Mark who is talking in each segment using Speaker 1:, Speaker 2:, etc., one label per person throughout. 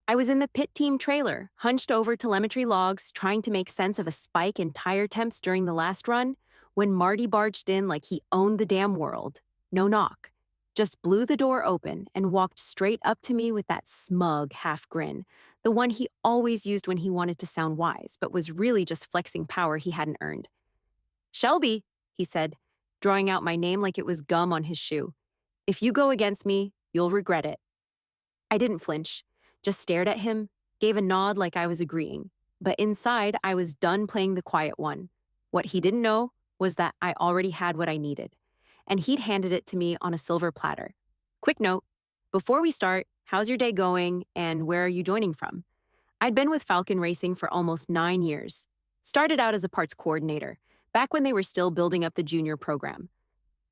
Speaker 1: I was in the pit team trailer, hunched over telemetry logs, trying to make sense of a spike in tire temps during the last run, when Marty barged in like he owned the damn world. No knock. Just blew the door open and walked straight up to me with that smug half grin, the one he always used when he wanted to sound wise, but was really just flexing power he hadn't earned. "Shelby," he said, drawing out my name like it was gum on his shoe. "If you go against me, you'll regret it." I didn't flinch, just stared at him, gave a nod like I was agreeing. But inside, I was done playing the quiet one. What he didn't know was that I already had what I needed, and he'd handed it to me on a silver platter. "Quick note, before we start, how's your day going and where are you joining from?" I'd been with Falcon Racing for almost 9 years. Started out as a parts coordinator, back when they were still building up the junior program.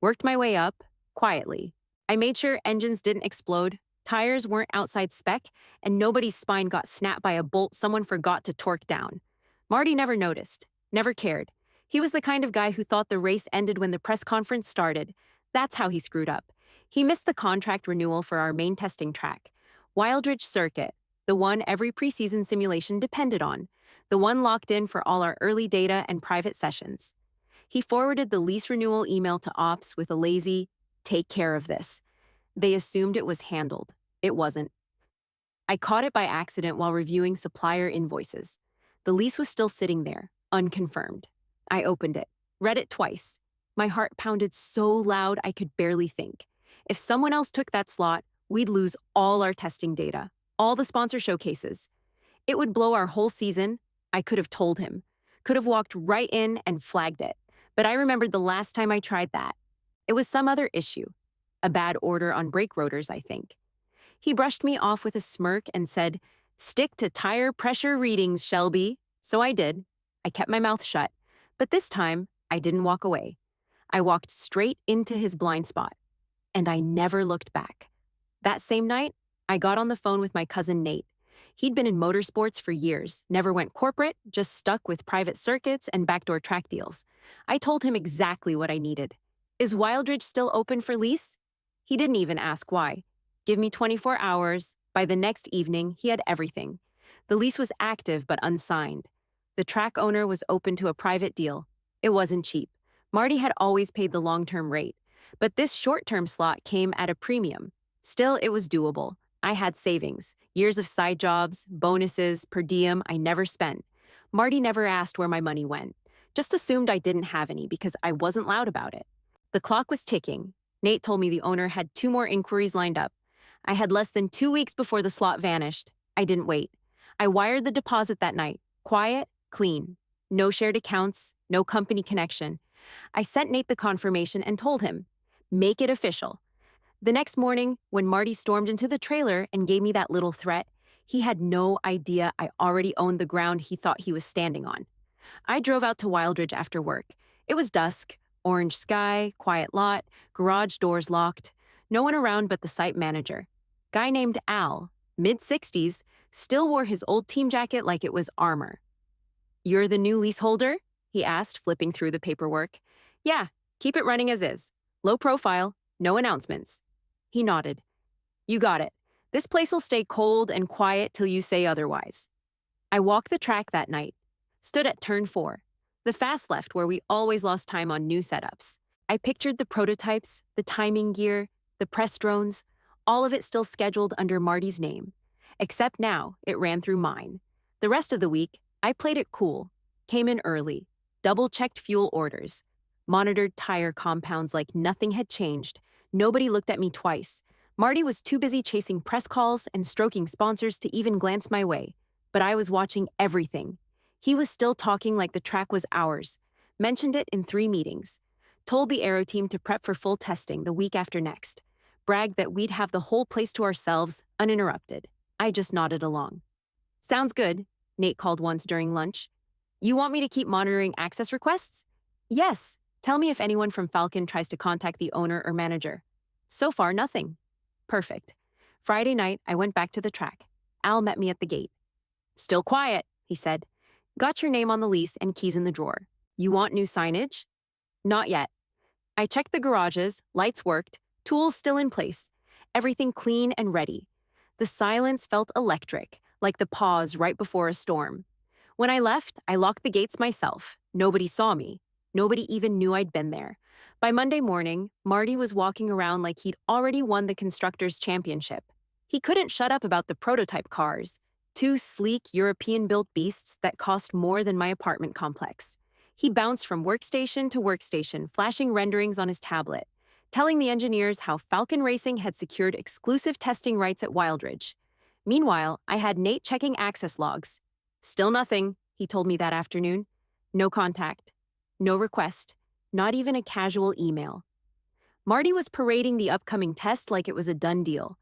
Speaker 1: Worked my way up, quietly. I made sure engines didn't explode, tires weren't outside spec, and nobody's spine got snapped by a bolt someone forgot to torque down. Marty never noticed, never cared. He was the kind of guy who thought the race ended when the press conference started. That's how he screwed up. He missed the contract renewal for our main testing track, Wildridge Circuit, the one every preseason simulation depended on, the one locked in for all our early data and private sessions. He forwarded the lease renewal email to ops with a lazy, "Take care of this." They assumed it was handled. It wasn't. I caught it by accident while reviewing supplier invoices. The lease was still sitting there, unconfirmed. I opened it, read it twice. My heart pounded so loud I could barely think. If someone else took that slot, we'd lose all our testing data, all the sponsor showcases. It would blow our whole season. I could have told him. Could have walked right in and flagged it. But I remembered the last time I tried that. It was some other issue. A bad order on brake rotors, I think. He brushed me off with a smirk and said, "Stick to tire pressure readings, Shelby." So I did. I kept my mouth shut. But this time, I didn't walk away. I walked straight into his blind spot. And I never looked back. That same night, I got on the phone with my cousin Nate. He'd been in motorsports for years, never went corporate, just stuck with private circuits and backdoor track deals. I told him exactly what I needed. "Is Wildridge still open for lease?" He didn't even ask why. Give me 24 hours. By the next evening, he had everything. The lease was active but unsigned. The track owner was open to a private deal. It wasn't cheap. Marty had always paid the long-term rate, but this short-term slot came at a premium. Still, it was doable. I had savings, years of side jobs, bonuses, per diem I never spent. Marty never asked where my money went, just assumed I didn't have any because I wasn't loud about it. The clock was ticking. Nate told me the owner had 2 more inquiries lined up. I had less than 2 weeks before the slot vanished. I didn't wait. I wired the deposit that night. Quiet, clean. No shared accounts, no company connection. I sent Nate the confirmation and told him, "Make it official." The next morning, when Marty stormed into the trailer and gave me that little threat, he had no idea I already owned the ground he thought he was standing on. I drove out to Wildridge after work. It was dusk, orange sky, quiet lot, garage doors locked. No one around but the site manager. Guy named Al, mid-60s, still wore his old team jacket like it was armor. "You're the new leaseholder?" he asked, flipping through the paperwork. "Yeah, keep it running as is. Low profile, no announcements." He nodded. "You got it. This place'll stay cold and quiet till you say otherwise." I walked the track that night. Stood at turn 4, the fast left where we always lost time on new setups. I pictured the prototypes, the timing gear, the press drones, all of it still scheduled under Marty's name. Except now, it ran through mine. The rest of the week, I played it cool. Came in early. Double-checked fuel orders. Monitored tire compounds like nothing had changed. Nobody looked at me twice. Marty was too busy chasing press calls and stroking sponsors to even glance my way. But I was watching everything. He was still talking like the track was ours. Mentioned it in 3 meetings. Told the aero team to prep for full testing the week after next. Bragged that we'd have the whole place to ourselves, uninterrupted. I just nodded along. "Sounds good," Nate called once during lunch. "You want me to keep monitoring access requests?" "Yes. Tell me if anyone from Falcon tries to contact the owner or manager." "So far, nothing." "Perfect." Friday night, I went back to the track. Al met me at the gate. "Still quiet," he said. "Got your name on the lease and keys in the drawer. You want new signage?" "Not yet." I checked the garages, lights worked, tools still in place. Everything clean and ready. The silence felt electric, like the pause right before a storm. When I left, I locked the gates myself. Nobody saw me. Nobody even knew I'd been there. By Monday morning, Marty was walking around like he'd already won the Constructors' Championship. He couldn't shut up about the prototype cars, two sleek European-built beasts that cost more than my apartment complex. He bounced from workstation to workstation, flashing renderings on his tablet, telling the engineers how Falcon Racing had secured exclusive testing rights at Wildridge. Meanwhile, I had Nate checking access logs. Still nothing, he told me that afternoon. No contact. No request. Not even a casual email. Marty was parading the upcoming test like it was a done deal.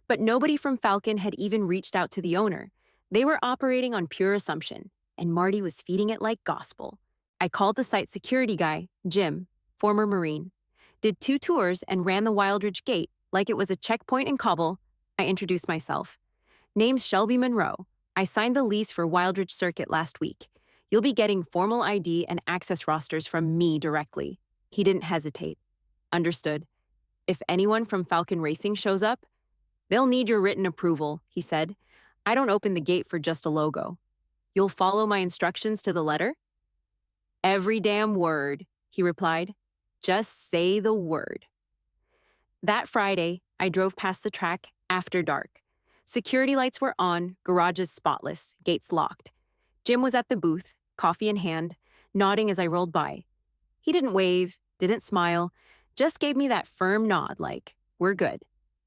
Speaker 1: But nobody from Falcon had even reached out to the owner. They were operating on pure assumption, and Marty was feeding it like gospel. I called the site security guy, Jim, former Marine, did 2 tours and ran the Wildridge gate like it was a checkpoint in Kabul. I introduced myself. Name's Shelby Monroe. I signed the lease for Wildridge Circuit last week. You'll be getting formal ID and access rosters from me directly. He didn't hesitate. Understood. If anyone from Falcon Racing shows up, they'll need your written approval, he said. I don't open the gate for just a logo. You'll follow my instructions to the letter? Every damn word, he replied. Just say the word. That Friday, I drove past the track after dark. Security lights were on, garages spotless, gates locked. Jim was at the booth, coffee in hand, nodding as I rolled by. He didn't wave, didn't smile, just gave me that firm nod like, we're good.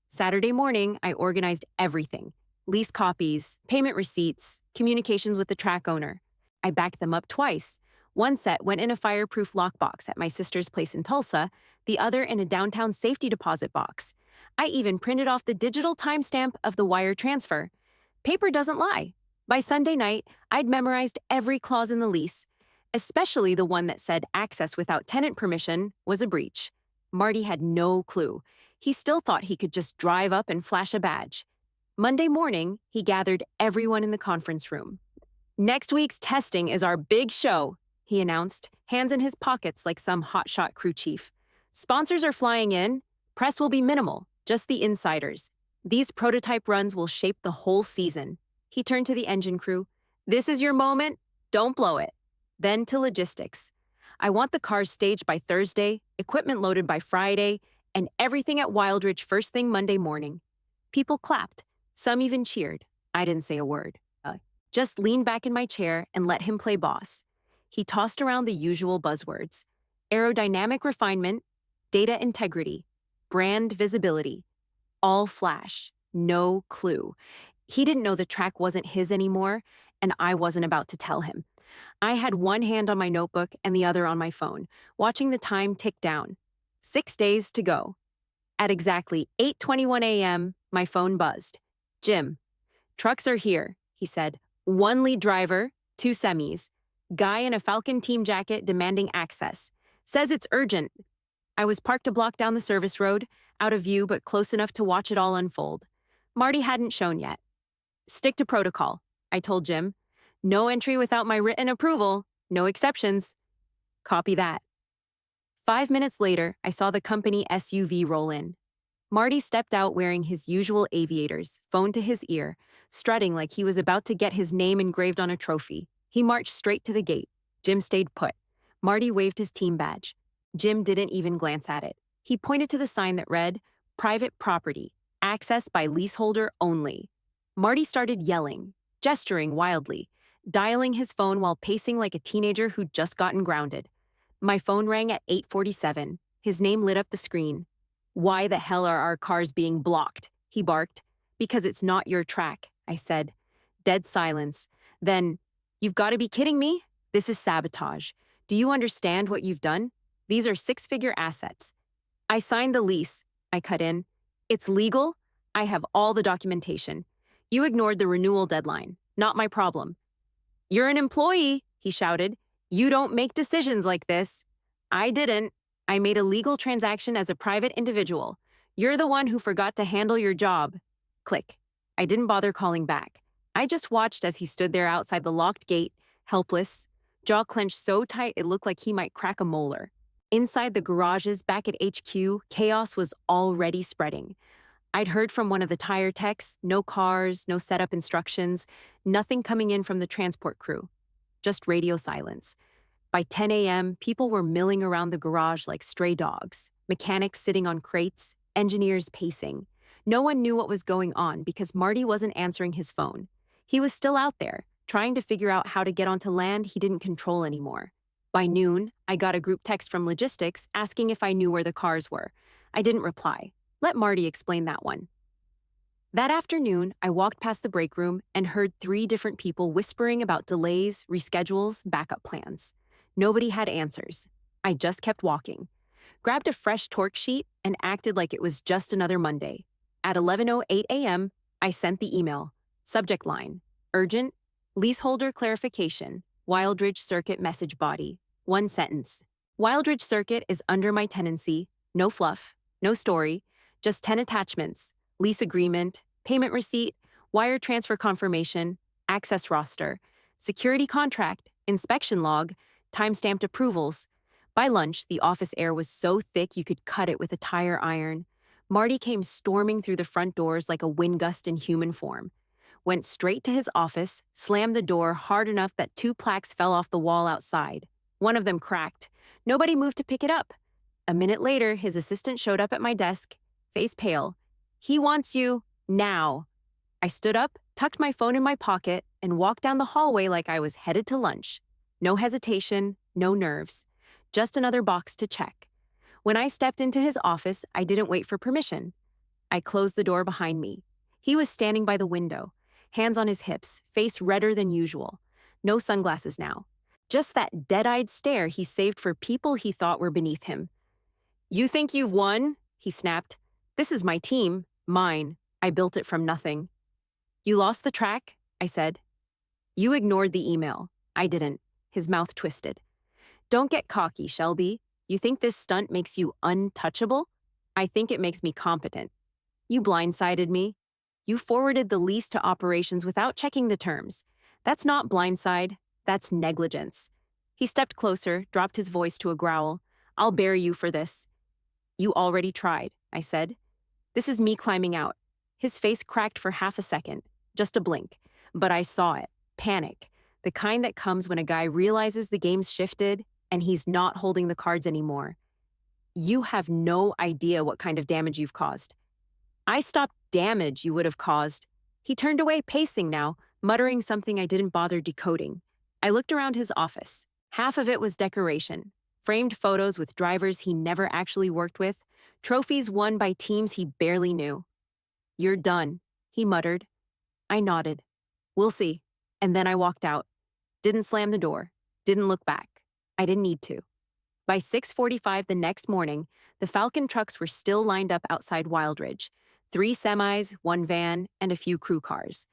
Speaker 1: Saturday morning, I organized everything. Lease copies, payment receipts, communications with the track owner. I backed them up twice. One set went in a fireproof lockbox at my sister's place in Tulsa, the other in a downtown safety deposit box. I even printed off the digital timestamp of the wire transfer. Paper doesn't lie. By Sunday night, I'd memorized every clause in the lease, especially the one that said access without tenant permission was a breach. Marty had no clue. He still thought he could just drive up and flash a badge. Monday morning, he gathered everyone in the conference room. Next week's testing is our big show, he announced, hands in his pockets like some hotshot crew chief. Sponsors are flying in. Press will be minimal, just the insiders. These prototype runs will shape the whole season. He turned to the engine crew. This is your moment. Don't blow it. Then to logistics. I want the cars staged by Thursday, equipment loaded by Friday, and everything at Wildridge first thing Monday morning. People clapped. Some even cheered. I didn't say a word. Just leaned back in my chair and let him play boss. He tossed around the usual buzzwords. Aerodynamic refinement, data integrity, brand visibility. All flash. No clue. He didn't know the track wasn't his anymore, and I wasn't about to tell him. I had one hand on my notebook and the other on my phone, watching the time tick down. 6 days to go. At exactly 8:21 a.m., my phone buzzed. Jim, trucks are here, he said. 1 lead driver, 2 semis. Guy in a Falcon team jacket demanding access. Says it's urgent. I was parked a block down the service road, out of view but close enough to watch it all unfold. Marty hadn't shown yet. Stick to protocol, I told Jim. No entry without my written approval. No exceptions. Copy that. 5 minutes later, I saw the company SUV roll in. Marty stepped out wearing his usual aviators, phone to his ear, strutting like he was about to get his name engraved on a trophy. He marched straight to the gate. Jim stayed put. Marty waved his team badge. Jim didn't even glance at it. He pointed to the sign that read, Private Property, Access by Leaseholder Only. Marty started yelling, gesturing wildly, dialing his phone while pacing like a teenager who'd just gotten grounded. My phone rang at 8:47. His name lit up the screen. Why the hell are our cars being blocked? He barked. Because it's not your track, I said. Dead silence. Then, you've got to be kidding me? This is sabotage. Do you understand what you've done? These are 6-figure assets. I signed the lease, I cut in. It's legal. I have all the documentation. You ignored the renewal deadline. Not my problem. You're an employee, he shouted. You don't make decisions like this. I didn't. I made a legal transaction as a private individual. You're the one who forgot to handle your job. Click. I didn't bother calling back. I just watched as he stood there outside the locked gate, helpless, jaw clenched so tight it looked like he might crack a molar. Inside the garages back at HQ, chaos was already spreading. I'd heard from one of the tire techs, no cars, no setup instructions, nothing coming in from the transport crew, just radio silence. By 10 a.m., people were milling around the garage like stray dogs, mechanics sitting on crates, engineers pacing. No one knew what was going on because Marty wasn't answering his phone. He was still out there, trying to figure out how to get onto land he didn't control anymore. By noon, I got a group text from logistics asking if I knew where the cars were. I didn't reply. Let Marty explain that one. That afternoon, I walked past the break room and heard 3 different people whispering about delays, reschedules, backup plans. Nobody had answers. I just kept walking, grabbed a fresh torque sheet, and acted like it was just another Monday. At 11:08 a.m., I sent the email. Subject line: urgent, leaseholder clarification, Wildridge Circuit message body. 1 sentence. Wildridge Circuit is under my tenancy, no fluff, no story, just 10 attachments, lease agreement, payment receipt, wire transfer confirmation, access roster, security contract, inspection log, time-stamped approvals. By lunch, the office air was so thick you could cut it with a tire iron. Marty came storming through the front doors like a wind gust in human form, went straight to his office, slammed the door hard enough that 2 plaques fell off the wall outside. One of them cracked. Nobody moved to pick it up. A minute later, his assistant showed up at my desk, face pale. "He wants you now." I stood up, tucked my phone in my pocket, and walked down the hallway like I was headed to lunch. No hesitation, no nerves. Just another box to check. When I stepped into his office, I didn't wait for permission. I closed the door behind me. He was standing by the window, hands on his hips, face redder than usual. No sunglasses now. Just that dead-eyed stare he saved for people he thought were beneath him. "You think you've won?" he snapped. "This is my team, mine. I built it from nothing." "You lost the track?" I said. "You ignored the email." I didn't. His mouth twisted. "Don't get cocky, Shelby. You think this stunt makes you untouchable? I think it makes me competent. You blindsided me. You forwarded the lease to operations without checking the terms. That's not blindside. That's negligence." He stepped closer, dropped his voice to a growl. "I'll bury you for this." "You already tried," I said. "This is me climbing out." His face cracked for half a second, just a blink. But I saw it. Panic. The kind that comes when a guy realizes the game's shifted and he's not holding the cards anymore. "You have no idea what kind of damage you've caused." "I stopped damage you would have caused." He turned away, pacing now, muttering something I didn't bother decoding. I looked around his office. Half of it was decoration. Framed photos with drivers he never actually worked with, trophies won by teams he barely knew. "You're done," he muttered. I nodded. "We'll see." And then I walked out. Didn't slam the door. Didn't look back. I didn't need to. By 6:45 the next morning, the Falcon trucks were still lined up outside Wildridge. 3 semis, 1 van, and a few crew cars.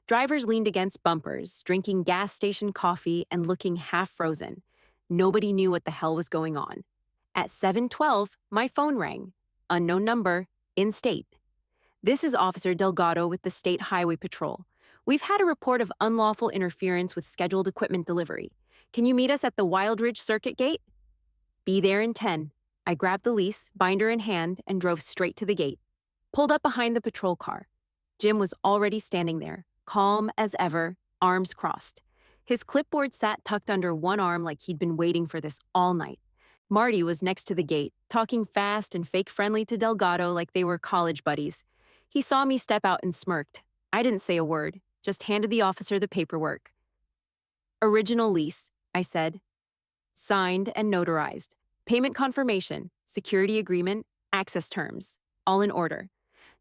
Speaker 1: Drivers leaned against bumpers, drinking gas station coffee and looking half frozen. Nobody knew what the hell was going on. At 7:12, my phone rang. Unknown number, in-state. "This is Officer Delgado with the State Highway Patrol. We've had a report of unlawful interference with scheduled equipment delivery. Can you meet us at the Wildridge Circuit Gate?" "Be there in 10. I grabbed the lease, binder in hand, and drove straight to the gate. Pulled up behind the patrol car. Jim was already standing there, calm as ever, arms crossed. His clipboard sat tucked under one arm like he'd been waiting for this all night. Marty was next to the gate, talking fast and fake friendly to Delgado like they were college buddies. He saw me step out and smirked. I didn't say a word, just handed the officer the paperwork. "Original lease," I said. "Signed and notarized. Payment confirmation, security agreement, access terms. All in order."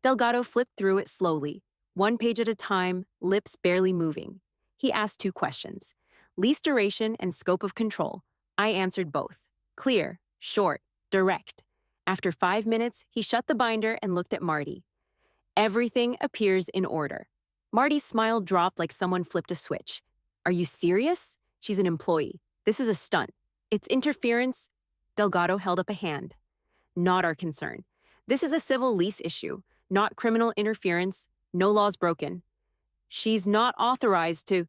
Speaker 1: Delgado flipped through it slowly, 1 page at a time, lips barely moving. He asked 2 questions. Lease duration and scope of control. I answered both. Clear, short, direct. After 5 minutes, he shut the binder and looked at Marty. "Everything appears in order." Marty's smile dropped like someone flipped a switch. "Are you serious? She's an employee. This is a stunt. It's interference." Delgado held up a hand. "Not our concern. This is a civil lease issue, not criminal interference, no laws broken. She's not authorized to."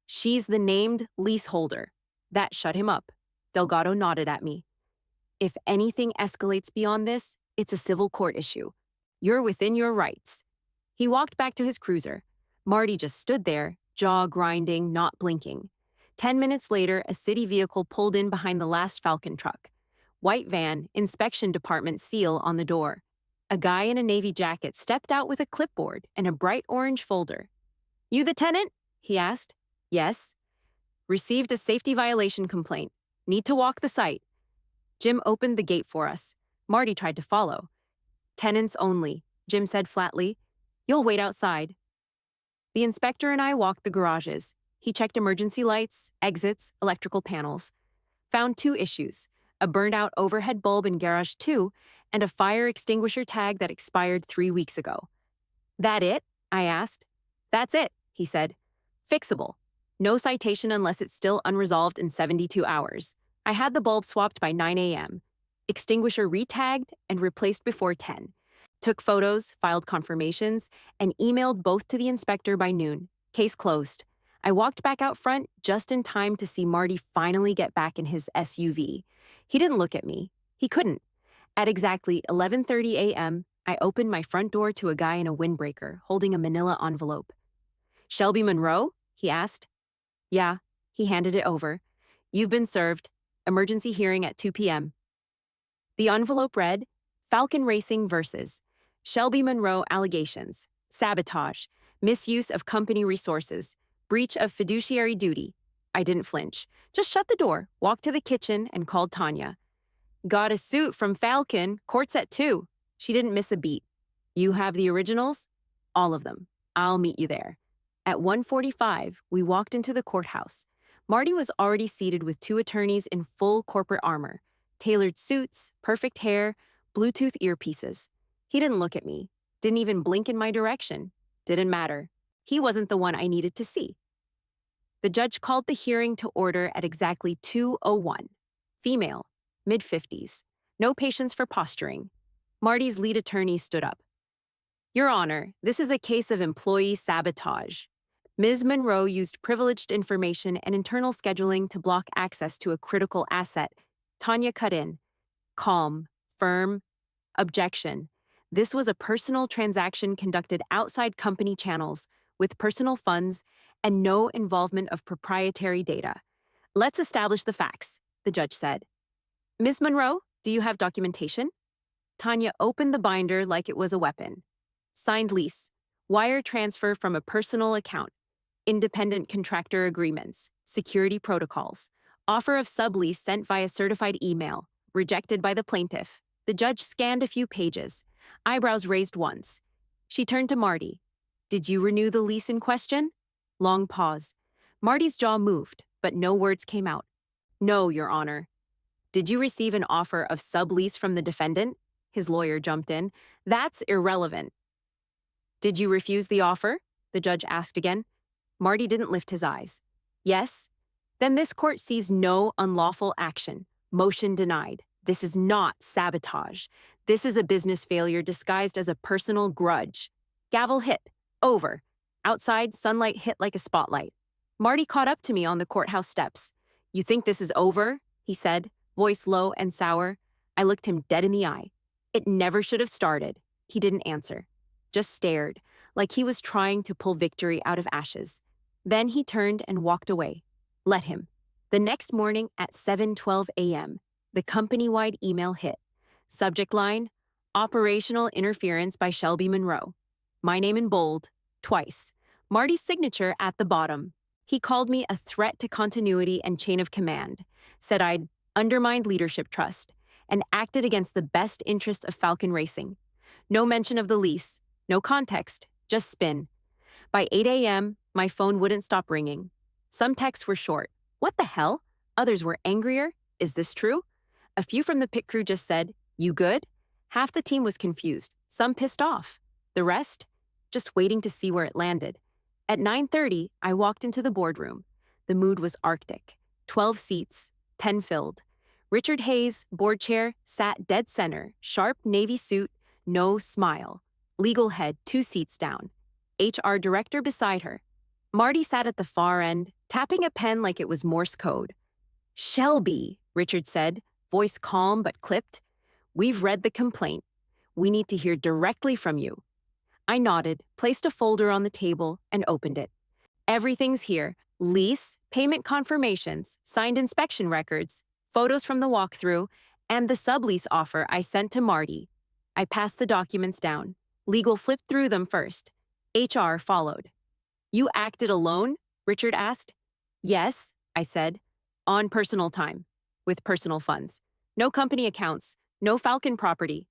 Speaker 1: "She's the named leaseholder." That shut him up. Delgado nodded at me. "If anything escalates beyond this, it's a civil court issue. You're within your rights. He walked back to his cruiser. Marty just stood there, jaw grinding, not blinking. 10 minutes later, a city vehicle pulled in behind the last Falcon truck. White van, inspection department seal on the door. A guy in a navy jacket stepped out with a clipboard and a bright orange folder. You the tenant? He asked. Yes. Received a safety violation complaint. Need to walk the site. Jim opened the gate for us. Marty tried to follow. Tenants only, Jim said flatly. You'll wait outside. The inspector and I walked the garages. He checked emergency lights, exits, electrical panels. Found 2 issues, a burned-out overhead bulb in Garage 2 and a fire extinguisher tag that expired 3 weeks ago. That it? I asked. That's it, he said. Fixable. No citation unless it's still unresolved in 72 hours. I had the bulb swapped by 9 a.m. Extinguisher retagged and replaced before 10. Took photos, filed confirmations, and emailed both to the inspector by noon. Case closed. I walked back out front just in time to see Marty finally get back in his SUV. He didn't look at me. He couldn't. At exactly 11:30 a.m., I opened my front door to a guy in a windbreaker holding a manila envelope. Shelby Monroe? He asked. Yeah. He handed it over. You've been served. Emergency hearing at 2 p.m. The envelope read, Falcon Racing versus Shelby Monroe allegations, sabotage, misuse of company resources, breach of fiduciary duty. I didn't flinch. Just shut the door, walked to the kitchen, and called Tanya. Got a suit from Falcon, court's at 2. She didn't miss a beat. You have the originals? All of them. I'll meet you there. At 1:45, we walked into the courthouse. Marty was already seated with 2 attorneys in full corporate armor, tailored suits, perfect hair, Bluetooth earpieces. He didn't look at me, didn't even blink in my direction. Didn't matter. He wasn't the one I needed to see. The judge called the hearing to order at exactly 2:01. Female, mid-50s. No patience for posturing. Marty's lead attorney stood up. Your Honor, this is a case of employee sabotage. Ms. Monroe used privileged information and internal scheduling to block access to a critical asset. Tanya cut in. Calm, firm, objection. This was a personal transaction conducted outside company channels, with personal funds, and no involvement of proprietary data. Let's establish the facts, the judge said. Ms. Monroe, do you have documentation? Tanya opened the binder like it was a weapon. Signed lease, wire transfer from a personal account, independent contractor agreements, security protocols, offer of sublease sent via certified email, rejected by the plaintiff. The judge scanned a few pages, eyebrows raised once. She turned to Marty. Did you renew the lease in question? Long pause. Marty's jaw moved, but no words came out. No, Your Honor. Did you receive an offer of sublease from the defendant? His lawyer jumped in. That's irrelevant. Did you refuse the offer? The judge asked again. Marty didn't lift his eyes. Yes? Then this court sees no unlawful action. Motion denied. This is not sabotage. This is a business failure disguised as a personal grudge. Gavel hit. Over. Outside, sunlight hit like a spotlight. Marty caught up to me on the courthouse steps. You think this is over? He said, voice low and sour. I looked him dead in the eye. It never should have started. He didn't answer. Just stared, like he was trying to pull victory out of ashes. Then he turned and walked away. Let him. The next morning at 7:12 a.m., the company-wide email hit. Subject line, Operational Interference by Shelby Monroe. My name in bold, twice. Marty's signature at the bottom. He called me a threat to continuity and chain of command, said I'd undermined leadership trust, and acted against the best interest of Falcon Racing. No mention of the lease, no context, just spin. By 8 a.m., my phone wouldn't stop ringing. Some texts were short. What the hell? Others were angrier. Is this true? A few from the pit crew just said, you good? Half the team was confused, some pissed off. The rest? Just waiting to see where it landed. At 9:30, I walked into the boardroom. The mood was arctic. 12 seats, 10 filled. Richard Hayes, board chair, sat dead center, sharp navy suit, no smile. Legal head 2 seats down. HR director beside her. Marty sat at the far end, tapping a pen like it was Morse code. Shelby, Richard said, voice calm but clipped. We've read the complaint. We need to hear directly from you. I nodded, placed a folder on the table, and opened it. Everything's here: lease, payment confirmations, signed inspection records, photos from the walkthrough, and the sublease offer I sent to Marty. I passed the documents down. Legal flipped through them first. HR followed. You acted alone? Richard asked. Yes, I said. On personal time. With personal funds. No company accounts. No Falcon property.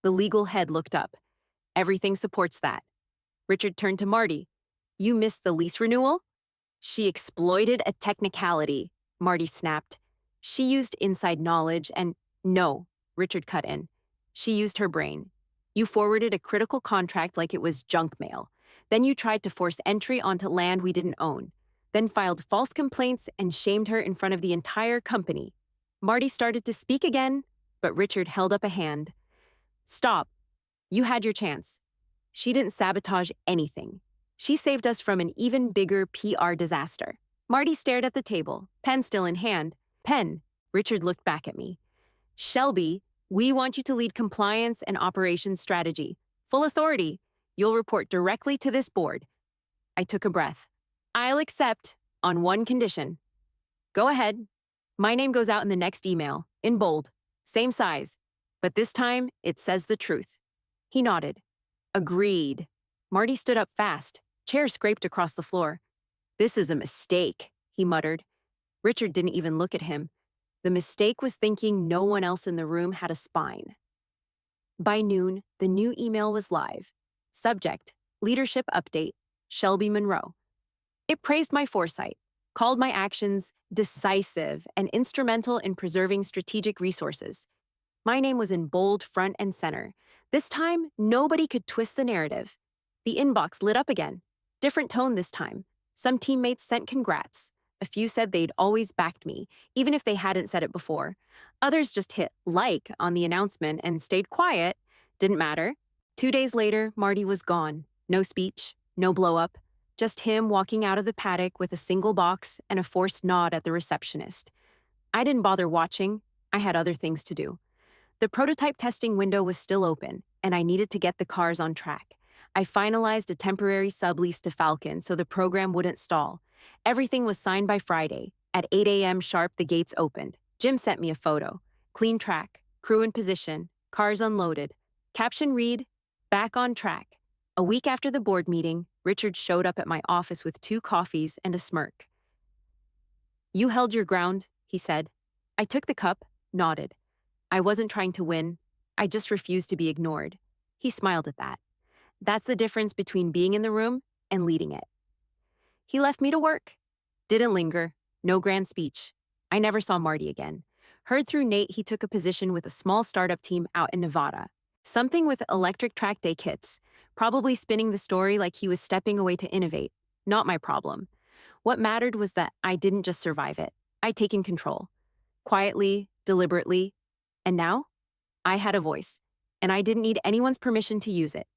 Speaker 1: The legal head looked up. Everything supports that. Richard turned to Marty. You missed the lease renewal? She exploited a technicality, Marty snapped. She used inside knowledge and, no, Richard cut in. She used her brain. You forwarded a critical contract like it was junk mail. Then you tried to force entry onto land we didn't own. Then filed false complaints and shamed her in front of the entire company. Marty started to speak again, but Richard held up a hand. Stop. You had your chance. She didn't sabotage anything. She saved us from an even bigger PR disaster. Marty stared at the table, pen still in hand. Pen. Richard looked back at me. Shelby, we want you to lead compliance and operations strategy. Full authority. You'll report directly to this board. I took a breath. I'll accept, on one condition. Go ahead. My name goes out in the next email, in bold, same size. But this time, it says the truth. He nodded. Agreed. Marty stood up fast. Chair scraped across the floor. This is a mistake, he muttered. Richard didn't even look at him. The mistake was thinking no one else in the room had a spine. By noon, the new email was live. Subject, leadership update, Shelby Monroe. It praised my foresight, called my actions decisive and instrumental in preserving strategic resources. My name was in bold front and center. This time, nobody could twist the narrative. The inbox lit up again. Different tone this time. Some teammates sent congrats. A few said they'd always backed me, even if they hadn't said it before. Others just hit like on the announcement and stayed quiet. Didn't matter. 2 days later, Marty was gone. No speech, no blow-up. Just him walking out of the paddock with a single box and a forced nod at the receptionist. I didn't bother watching. I had other things to do. The prototype testing window was still open, and I needed to get the cars on track. I finalized a temporary sublease to Falcon so the program wouldn't stall. Everything was signed by Friday. At 8 a.m. sharp, the gates opened. Jim sent me a photo. Clean track, crew in position, cars unloaded. Caption read, back on track. A week after the board meeting, Richard showed up at my office with 2 coffees and a smirk. You held your ground, he said. I took the cup, nodded. I wasn't trying to win. I just refused to be ignored. He smiled at that. That's the difference between being in the room and leading it. He left me to work. Didn't linger. No grand speech. I never saw Marty again. Heard through Nate he took a position with a small startup team out in Nevada. Something with electric track day kits. Probably spinning the story like he was stepping away to innovate. Not my problem. What mattered was that I didn't just survive it. I'd taken control. Quietly, deliberately. And now, I had a voice. And I didn't need anyone's permission to use it.